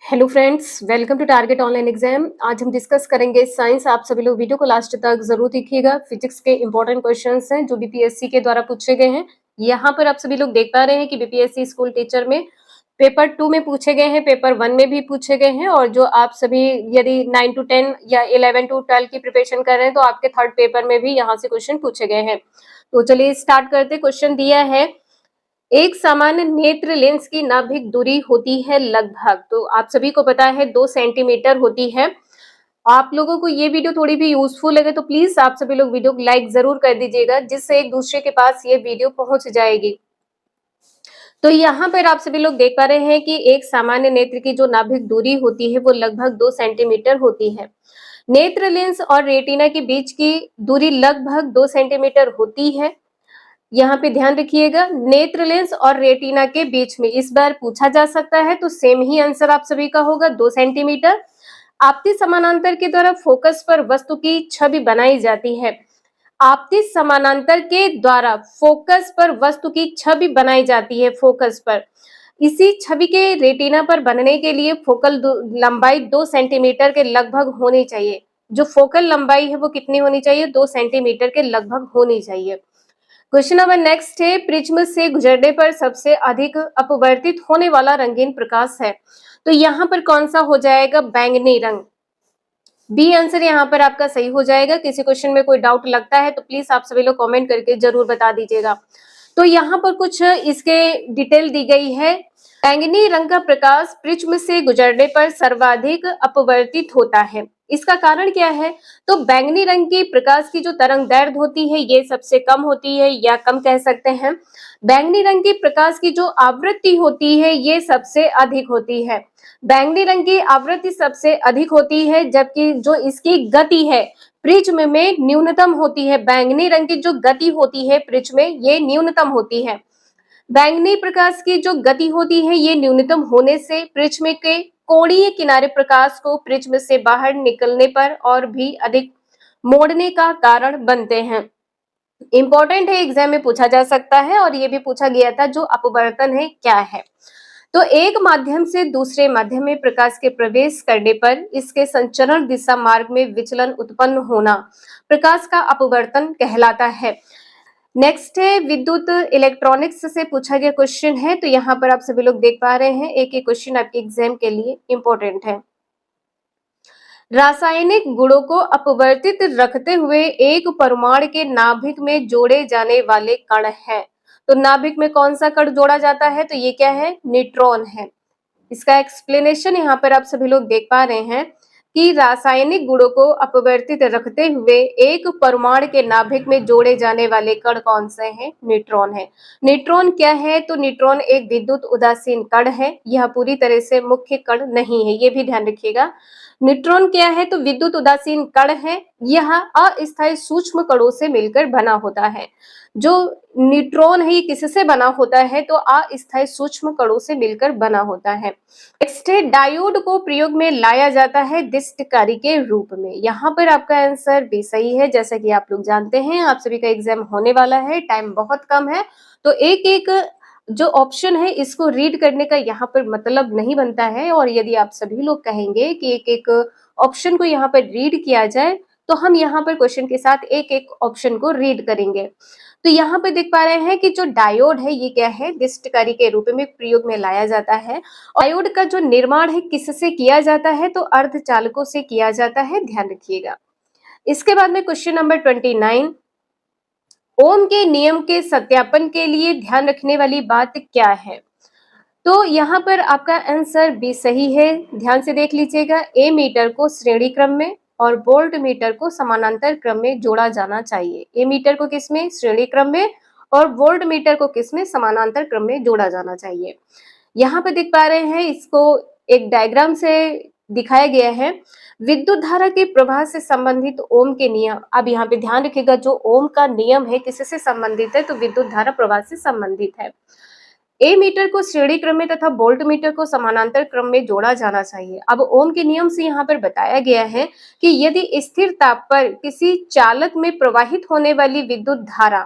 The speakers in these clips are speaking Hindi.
Hello friends, welcome to target online exam. आज हम डिस्कस करेंगे साइंस। आप सभी लोग वीडियो को लास्ट तक जरूर देखिएगा। फिजिक्स के इंपॉर्टेंट क्वेश्चंस हैं जो बीपीएससी के द्वारा पूछे गए हैं। यहाँ पर आप सभी लोग देख पा रहे हैं कि बीपीएससी स्कूल टीचर में पेपर 2 में पूछे गए हैं, पेपर 1 में भी पूछे गए हैं। और जो आप सभी यदि 9 to 10 या 11 to 12 की प्रिपरेशन कर रहे हैं तो आपके थर्ड पेपर में भी यहाँ से क्वेश्चन पूछे गए हैं। तो चलिए स्टार्ट करते। क्वेश्चन दिया है, एक सामान्य नेत्र लेंस की नाभिक दूरी होती है लगभग, तो आप सभी को पता है 2 सेंटीमीटर होती है। आप लोगों को ये वीडियो थोड़ी भी यूजफुल लगे तो प्लीज आप सभी लोग वीडियो को लाइक जरूर कर दीजिएगा, जिससे एक दूसरे के पास ये वीडियो पहुंच जाएगी। तो यहाँ पर आप सभी लोग देख पा रहे हैं कि एक सामान्य नेत्र की जो नाभिक दूरी होती है वो लगभग 2 सेंटीमीटर होती है। नेत्र लेंस और रेटिना के बीच की दूरी लगभग 2 सेंटीमीटर होती है। यहाँ पे ध्यान रखिएगा, नेत्र लेंस और रेटिना के बीच में इस बार पूछा जा सकता है, तो सेम ही आंसर आप सभी का होगा 2 सेंटीमीटर। आपतित समानांतर के द्वारा फोकस पर वस्तु की छवि बनाई जाती है। आपतित समानांतर के द्वारा फोकस पर वस्तु की छवि बनाई जाती है। फोकस पर इसी छवि के रेटिना पर बनने के लिए फोकल लंबाई 2 सेंटीमीटर के लगभग होनी चाहिए। जो फोकल लंबाई है वो कितनी होनी चाहिए? 2 सेंटीमीटर के लगभग होनी चाहिए। क्वेश्चन नंबर नेक्स्ट है, प्रिज्म से गुजरने पर सबसे अधिक अपवर्तित होने वाला रंगीन प्रकाश है, तो यहाँ पर कौन सा हो जाएगा? बैंगनी रंग। बी आंसर यहाँ पर आपका सही हो जाएगा। किसी क्वेश्चन में कोई डाउट लगता है तो प्लीज आप सभी लोग कमेंट करके जरूर बता दीजिएगा। तो यहाँ पर कुछ इसके डिटेल दी गई है। बैंगनी रंग का प्रकाश प्रिज्म से गुजरने पर सर्वाधिक अपवर्तित होता है। इसका कारण क्या है? तो बैंगनी रंग की प्रकाश की जो तरंग दैर्ध्य होती है ये सबसे कम होती है, या कम कह सकते हैं। बैंगनी रंग की प्रकाश की जो आवृत्ति होती है ये सबसे अधिक होती है। बैंगनी रंग की आवृत्ति सबसे अधिक होती है, जबकि जो इसकी गति है प्रिज्म में न्यूनतम होती है। बैंगनी रंग की जो गति होती है प्रिज्म में ये न्यूनतम होती है। बैंगनी प्रकाश की जो गति होती है ये न्यूनतम होने से प्रिज्म के कोणीय किनारे प्रकाश को प्रिज्म से बाहर निकलने पर और भी अधिक मोड़ने का कारण बनते हैं। इंपॉर्टेंट है, एग्जाम में पूछा जा सकता है, और ये भी पूछा गया था जो अपवर्तन है क्या है। तो एक माध्यम से दूसरे माध्यम में प्रकाश के प्रवेश करने पर इसके संचरण दिशा मार्ग में विचलन उत्पन्न होना प्रकाश का अपवर्तन कहलाता है। नेक्स्ट है, विद्युत इलेक्ट्रॉनिक्स से पूछा गया क्वेश्चन है, तो यहाँ पर आप सभी लोग देख पा रहे हैं एक एक क्वेश्चन आपके एग्जाम के लिए इंपॉर्टेंट है। रासायनिक गुणों को अपवर्तित रखते हुए एक परमाणु के नाभिक में जोड़े जाने वाले कण है, तो नाभिक में कौन सा कण जोड़ा जाता है? तो ये क्या है? न्यूट्रॉन है। इसका एक्सप्लेनेशन यहाँ पर आप सभी लोग देख पा रहे हैं कि रासायनिक गुणों को अपवर्तित रखते हुए एक परमाणु के नाभिक में जोड़े जाने वाले कण कौन से हैं? न्यूट्रॉन है। न्यूट्रॉन क्या है? तो न्यूट्रॉन एक विद्युत उदासीन कण है। यह पूरी तरह से मुख्य कण नहीं है, ये भी ध्यान रखिएगा। न्यूट्रॉन क्या है? तो विद्युत उदासीन कण है। यह अस्थायी सूक्ष्म कणों से मिलकर बना होता है। जो न्यूट्रॉन है ये किससे बना होता है? तो अस्थायी सूक्ष्म कणों से मिलकर बना होता है। नेक्स्ट है, डायोड को प्रयोग में लाया जाता है दिष्टकारी के रूप में। यहाँ पर आपका आंसर भी सही है। जैसा कि आप लोग जानते हैं आप सभी का एग्जाम होने वाला है, टाइम बहुत कम है, तो एक एक जो ऑप्शन है इसको रीड करने का यहाँ पर मतलब नहीं बनता है। और यदि आप सभी लोग कहेंगे कि एक एक ऑप्शन को यहाँ पर रीड किया जाए तो हम यहाँ पर क्वेश्चन के साथ एक एक ऑप्शन को रीड करेंगे। तो यहाँ पे देख पा रहे हैं कि जो डायोड है ये क्या है? दिष्टकारी के रूप में प्रयोग में लाया जाता है। डायोड का जो निर्माण है किससे किया जाता है? तो अर्धचालकों से किया जाता है, ध्यान रखिएगा। इसके बाद में क्वेश्चन नंबर 29, ओम के नियम के सत्यापन के लिए ध्यान रखने वाली बात क्या है? तो यहाँ पर आपका आंसर भी सही है। ध्यान से देख लीजिएगा, ए मीटर को श्रेणी क्रम में और वोल्ट मीटर को समानांतर क्रम में जोड़ा जाना चाहिए। ए मीटर को किसमें? श्रेणी क्रम में, और वोल्ट मीटर को किसमें? समानांतर क्रम में जोड़ा जाना चाहिए। यहाँ पे देख पा रहे हैं, इसको एक डायग्राम से दिखाया गया है। विद्युत धारा के प्रवाह से संबंधित ओम के नियम। अब यहाँ पे ध्यान रखिएगा, जो ओम का नियम है किससे संबंधित है? तो विद्युत धारा प्रवाह से संबंधित है। ए मीटर को श्रेणी क्रम में तथा वोल्ट मीटर को समानांतर क्रम में जोड़ा जाना चाहिए। अब ओम के नियम से यहाँ पर बताया गया है कि यदि स्थिर ताप पर किसी चालक में प्रवाहित होने वाली विद्युत धारा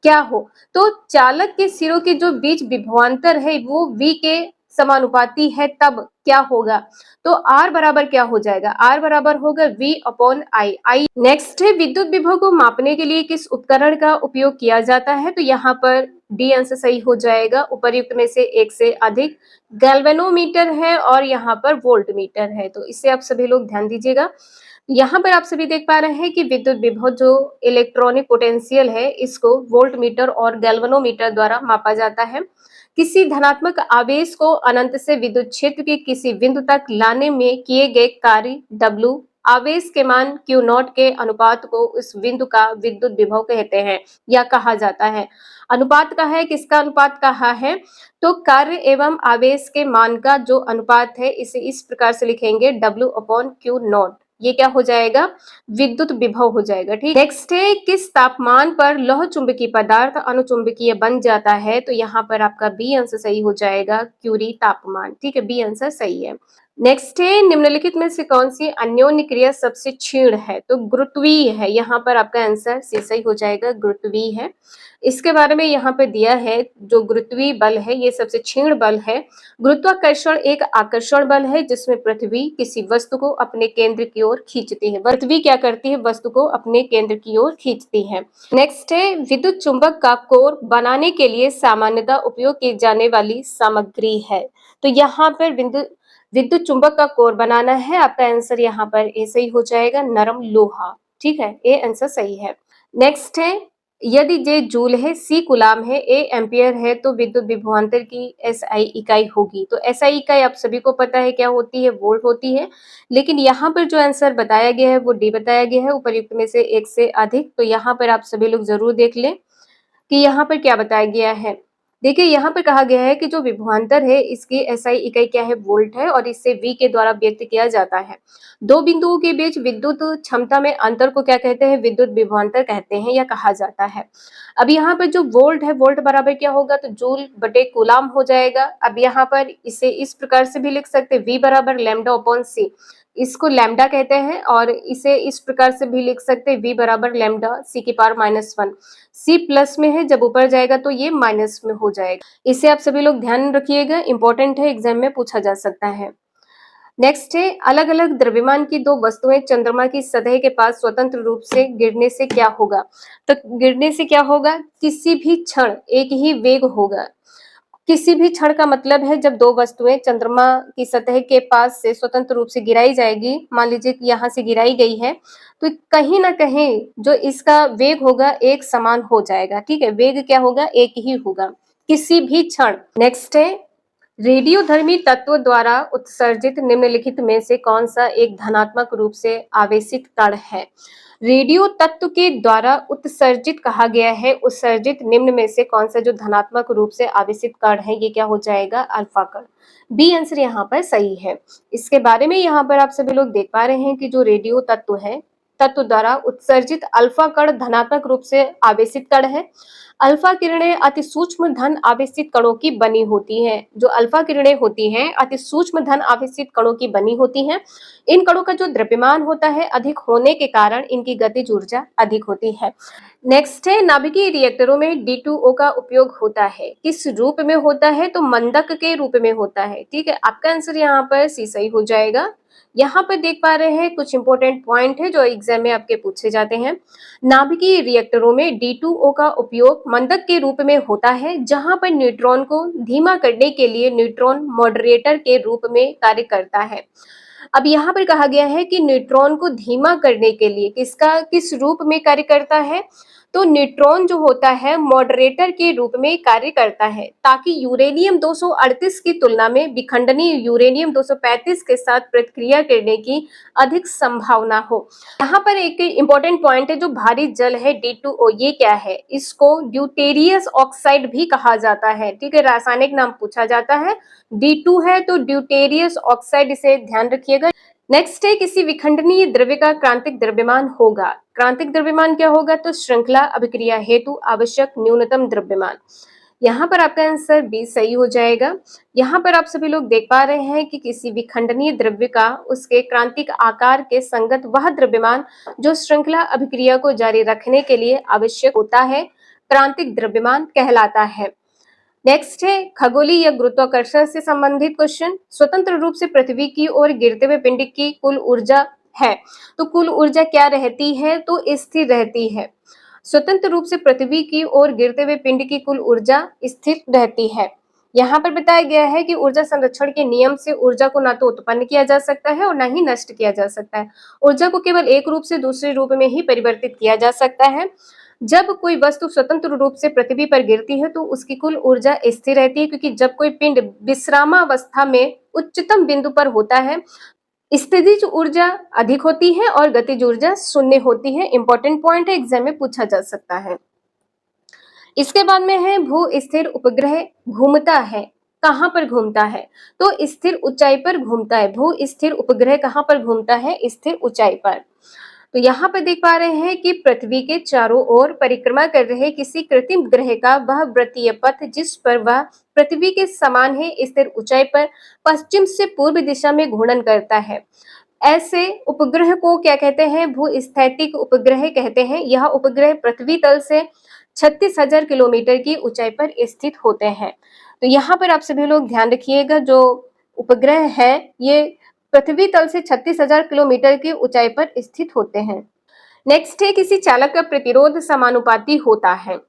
क्या हो, तो चालक के सिरों के जो बीच विभवांतर है वो V के समानुपाती है तब क्या होगा? तो R बराबर क्या हो जाएगा? R बराबर होगा V अपॉन I। नेक्स्ट है विद्युत विभव को मापने के लिए किस उपकरण का उपयोग किया जाता है? तो यहाँ पर डी आंसर सही हो जाएगा। उपर्युक्त में से एक से अधिक गैल्वेनोमीटर है और यहाँ पर वोल्ट मीटर है, तो इससे आप सभी लोग ध्यान दीजिएगा। यहाँ पर आप सभी देख पा रहे हैं कि विद्युत विभव जो इलेक्ट्रॉनिक पोटेंशियल है इसको वोल्ट मीटर और गैल्वेनोमीटर द्वारा मापा जाता है। किसी धनात्मक आवेश को अनंत से विद्युत क्षेत्र के किसी बिंदु तक लाने में किए गए कार्य W आवेश के मान Q नॉट के अनुपात को उस बिंदु का विद्युत विभव कहते हैं या कहा जाता है। अनुपात का है, किसका अनुपात कहा है? तो कार्य एवं आवेश के मान का जो अनुपात है इसे इस प्रकार से लिखेंगे W अपॉन Q नॉट। ये क्या हो जाएगा? विद्युत विभव हो जाएगा। ठीक, नेक्स्ट है किस तापमान पर लौह चुंबकीय पदार्थ अनुचुंबकीय बन जाता है? तो यहाँ पर आपका बी आंसर सही हो जाएगा, क्यूरी तापमान। ठीक है, बी आंसर सही है। नेक्स्ट है निम्नलिखित में से कौन सी अन्योन्य क्रिया सबसे क्षीण है? तो गुरुत्वीय है, यहाँ पर आपका आंसर सी सही हो जाएगा, गुरुत्वीय है। इसके बारे में यहाँ पे दिया है, जो गुरुत्वीय बल है ये सबसे क्षीण बल है। गुरुत्वाकर्षण एक आकर्षण बल है जिसमें पृथ्वी किसी वस्तु को अपने केंद्र की ओर खींचती है। पृथ्वी क्या करती है? वस्तु को अपने केंद्र की ओर खींचती है। नेक्स्ट है विद्युत चुंबक का कोर बनाने के लिए सामान्यतः उपयोग की जाने वाली सामग्री है। तो यहाँ पर विद्युत चुंबक का कोर बनाना है, आपका आंसर यहाँ पर ए सही हो जाएगा, नरम लोहा। ठीक है, ए आंसर सही है। नेक्स्ट है यदि जे जूल है, सी कुलाम है, ए एम्पियर है तो विद्युत विभवांतर की एसआई इकाई होगी। तो एसआई इकाई आप सभी को पता है क्या होती है? वोल्ट होती है। लेकिन यहाँ पर जो आंसर बताया गया है वो डी बताया गया है, उपर्युक्त में से एक से अधिक। तो यहाँ पर आप सभी लोग जरूर देख लें कि यहाँ पर क्या बताया गया है। देखिए यहाँ पर कहा गया है कि जो विभवांतर है इसकी एसआई इकाई क्या है? वोल्ट है और इससे V के द्वारा व्यक्त किया जाता है। दो बिंदुओं के बीच विद्युत क्षमता में अंतर को क्या कहते हैं? विद्युत विभवांतर कहते हैं या कहा जाता है। अब यहाँ पर जो वोल्ट है, वोल्ट बराबर क्या होगा? तो जूल बटे कूलाम हो जाएगा। अब यहाँ पर इसे इस प्रकार से भी लिख सकते हैं, V बराबर लैम्डा अपॉन सी, इसको लैम्डा कहते हैं, और इसे इस प्रकार से भी लिख सकते हैं, V बराबर लैम्डा सी की पावर -1। सी प्लस में है, जब ऊपर जाएगा तो ये माइनस में हो जाएगा। इसे आप सभी लोग ध्यान रखिएगा, इंपॉर्टेंट है, एग्जाम में पूछा जा सकता है। नेक्स्ट है अलग अलग द्रव्यमान की दो वस्तुएं चंद्रमा की सतह के पास स्वतंत्र रूप से गिरने से क्या होगा? तो गिरने से क्या होगा? किसी भी क्षण एक ही वेग होगा। किसी भी क्षण का मतलब है जब दो वस्तुएं चंद्रमा की सतह के पास से स्वतंत्र रूप से गिराई जाएगी, मान लीजिए कि यहाँ से गिराई गई है, तो कहीं ना कहीं जो इसका वेग होगा एक समान हो जाएगा। ठीक है, वेग क्या होगा? एक ही होगा किसी भी क्षण। नेक्स्ट है रेडियोधर्मी तत्व द्वारा उत्सर्जित निम्नलिखित में से कौन सा एक धनात्मक रूप से आवेशित कण है? रेडियो तत्व के द्वारा उत्सर्जित कहा गया है, उत्सर्जित निम्न में से कौन सा जो धनात्मक रूप से आवेशित कण है? ये क्या हो जाएगा? अल्फा कण। बी आंसर यहाँ पर सही है। इसके बारे में यहाँ पर आप सभी लोग देख पा रहे हैं कि जो रेडियो तत्व है, तत्व द्वारा उत्सर्जित अल्फा कण धनात्मक रूप से आवेशित कण है। अल्फा किरणें अति सूक्ष्म धन आवेशित कणों की बनी होती हैं। जो अल्फा किरणें होती हैं अति सूक्ष्म धन आवेशित कणों की बनी होती हैं। इन कणों का जो द्रव्यमान होता है अधिक होने के कारण इनकी गतिज ऊर्जा अधिक होती है। नेक्स्ट है नाभिकीय रिएक्टरों में D2O का उपयोग होता है, किस रूप में होता है? तो मंदक के रूप में होता है। ठीक है, आपका आंसर यहाँ पर सी सही हो जाएगा। यहाँ पर देख पा रहे हैं कुछ इंपॉर्टेंट पॉइंट है जो एग्जाम में आपके पूछे जाते हैं। नाभिकीय रिएक्टरों में D2O का उपयोग मंदक के रूप में होता है, जहां पर न्यूट्रॉन को धीमा करने के लिए न्यूट्रॉन मॉडरेटर के रूप में कार्य करता है। अब यहाँ पर कहा गया है कि न्यूट्रॉन को धीमा करने के लिए किस रूप में कार्य करता है? तो न्यूट्रॉन जो होता है मॉडरेटर के रूप में कार्य करता है, ताकि यूरेनियम 238 की तुलना में विखंडनीय यूरेनियम 235 के साथ प्रतिक्रिया करने की अधिक संभावना हो। यहाँ पर एक इंपॉर्टेंट पॉइंट है, जो भारी जल है D2O, ये क्या है? इसको ड्यूटेरियस ऑक्साइड भी कहा जाता है। ठीक है, रासायनिक नाम पूछा जाता है, D2 है तो ड्यूटेरियस ऑक्साइड, इसे ध्यान रखिएगा। नेक्स्ट है किसी विखंडनीय द्रव्य का क्रांतिक द्रव्यमान होगा। क्रांतिक द्रव्यमान क्या होगा? तो श्रृंखला अभिक्रिया हेतु आवश्यक न्यूनतम द्रव्यमान। यहाँ पर आपका आंसर बी सही हो जाएगा। यहाँ पर आप सभी लोग देख पा रहे हैं कि किसी विखंडनीय द्रव्य का उसके क्रांतिक आकार के संगत वह द्रव्यमान जो श्रृंखला अभिक्रिया को जारी रखने के लिए आवश्यक होता है, क्रांतिक द्रव्यमान कहलाता है। नेक्स्ट है खगोलीय या गुरुत्वाकर्षण से संबंधित क्वेश्चन। स्वतंत्र रूप से पृथ्वी की ओर गिरते हुए पिंड की कुल ऊर्जा है, तो कुल ऊर्जा क्या रहती है? तो स्थिर रहती है। स्वतंत्र रूप से पृथ्वी की ओर गिरते हुए पिंड की कुल ऊर्जा स्थिर रहती है। यहाँ पर बताया गया है कि ऊर्जा संरक्षण के नियम से ऊर्जा को ना तो उत्पन्न किया जा सकता है और ना ही नष्ट किया जा सकता है। ऊर्जा को केवल एक रूप से दूसरे रूप में ही परिवर्तित किया जा सकता है। जब कोई वस्तु स्वतंत्र रूप से पृथ्वी पर गिरती है तो उसकी कुल ऊर्जा स्थिर रहती है, क्योंकि जब कोई पिंड विश्रामावस्था में उच्चतम बिंदु पर होता है, स्थितिज ऊर्जा अधिक होती है और गतिज ऊर्जा शून्य होती है। इंपॉर्टेंट पॉइंट है, एग्जाम में पूछा जा सकता है। इसके बाद में है भू स्थिर उपग्रह घूमता है, कहां पर घूमता है? तो स्थिर ऊंचाई पर घूमता है। भू स्थिर उपग्रह कहां पर घूमता है? स्थिर ऊंचाई पर। तो यहाँ पर देख पा रहे हैं कि पृथ्वी के चारों ओर परिक्रमा कर रहे किसी कृत्रिम ग्रह का वह वृत्तीय पथ जिस पर वह पृथ्वी के समान है स्थिर ऊंचाई पर पश्चिम से पूर्व दिशा में घूर्णन करता है, ऐसे उपग्रह को क्या कहते हैं? भूस्थैतिक उपग्रह कहते हैं। यह उपग्रह पृथ्वी तल से 36,000 किलोमीटर की ऊंचाई पर स्थित होते हैं। तो यहाँ पर आप सभी लोग ध्यान रखिएगा, जो उपग्रह है ये पृथ्वी तल से 36,000 किलोमीटर की ऊंचाई पर स्थित होते हैं। नेक्स्ट है किसी चालक का प्रतिरोध समानुपाती होता है,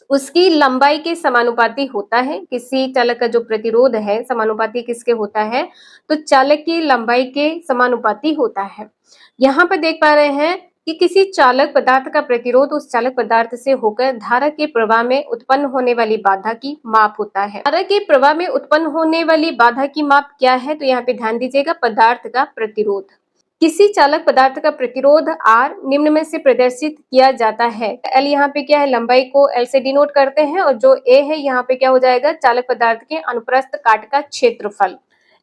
उसकी लंबाई के समानुपाती होता है। किसी चालक का जो प्रतिरोध है समानुपाती किसके होता है? तो चालक की लंबाई के समानुपाती होता है। यहाँ पर देख पा रहे हैं कि किसी चालक पदार्थ का प्रतिरोध उस चालक पदार्थ से होकर धारा के प्रवाह में उत्पन्न होने वाली बाधा की माप होता है। धारा के प्रवाह में उत्पन्न होने वाली बाधा की माप क्या है? तो यहाँ पे ध्यान दीजिएगा, पदार्थ का प्रतिरोध। किसी चालक पदार्थ का प्रतिरोध R निम्न में से प्रदर्शित किया जाता है। L यहाँ पे क्या है? लंबाई को L से डिनोट करते हैं, और जो A है यहाँ पे क्या हो जाएगा? चालक पदार्थ के अनुप्रस्थ काट का क्षेत्रफल।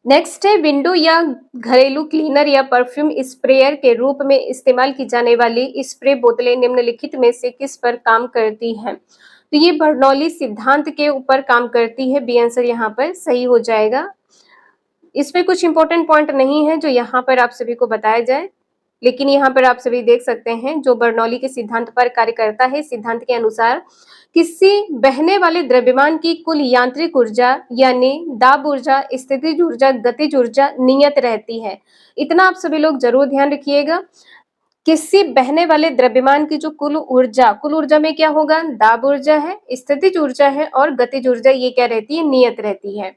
नेक्स्ट है विंडो या घरेलू क्लीनर या परफ्यूम स्प्रेयर के रूप में इस्तेमाल की जाने वाली स्प्रे बोतलें निम्नलिखित में से किस पर काम करती हैं? तो ये बर्नौली सिद्धांत के ऊपर काम करती है। बी आंसर यहाँ पर सही हो जाएगा। इसमें कुछ इंपॉर्टेंट पॉइंट नहीं है जो यहाँ पर आप सभी को बताया जाए, लेकिन यहाँ पर आप सभी देख सकते हैं जो बर्नौली के सिद्धांत पर कार्य करता है। सिद्धांत के अनुसार किसी बहने वाले द्रव्यमान की कुल यांत्रिक ऊर्जा यानी दाब ऊर्जा, स्थितिज ऊर्जा, गतिज ऊर्जा नियत रहती है। इतना आप सभी लोग जरूर ध्यान रखिएगा। किसी बहने वाले द्रव्यमान की जो कुल ऊर्जा में क्या होगा? दाब ऊर्जा है, स्थितिज ऊर्जा है और गतिज ऊर्जा, ये क्या रहती है? नियत रहती है।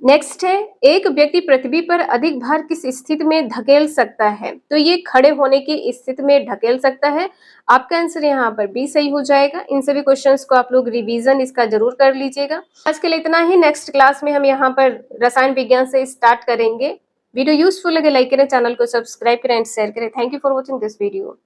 नेक्स्ट है एक व्यक्ति पृथ्वी पर अधिक भार किस स्थिति में धकेल सकता है? तो ये खड़े होने की स्थिति में ढकेल सकता है। आपका आंसर यहाँ पर बी सही हो जाएगा। इन सभी क्वेश्चंस को आप लोग रिवीजन इसका जरूर कर लीजिएगा। आज के लिए इतना ही। नेक्स्ट क्लास में हम यहाँ पर रसायन विज्ञान से स्टार्ट करेंगे। वीडियो यूजफुल लगे लाइक करें, चैनल को सब्सक्राइब करें एंड शेयर करें। Thank you for watching this video.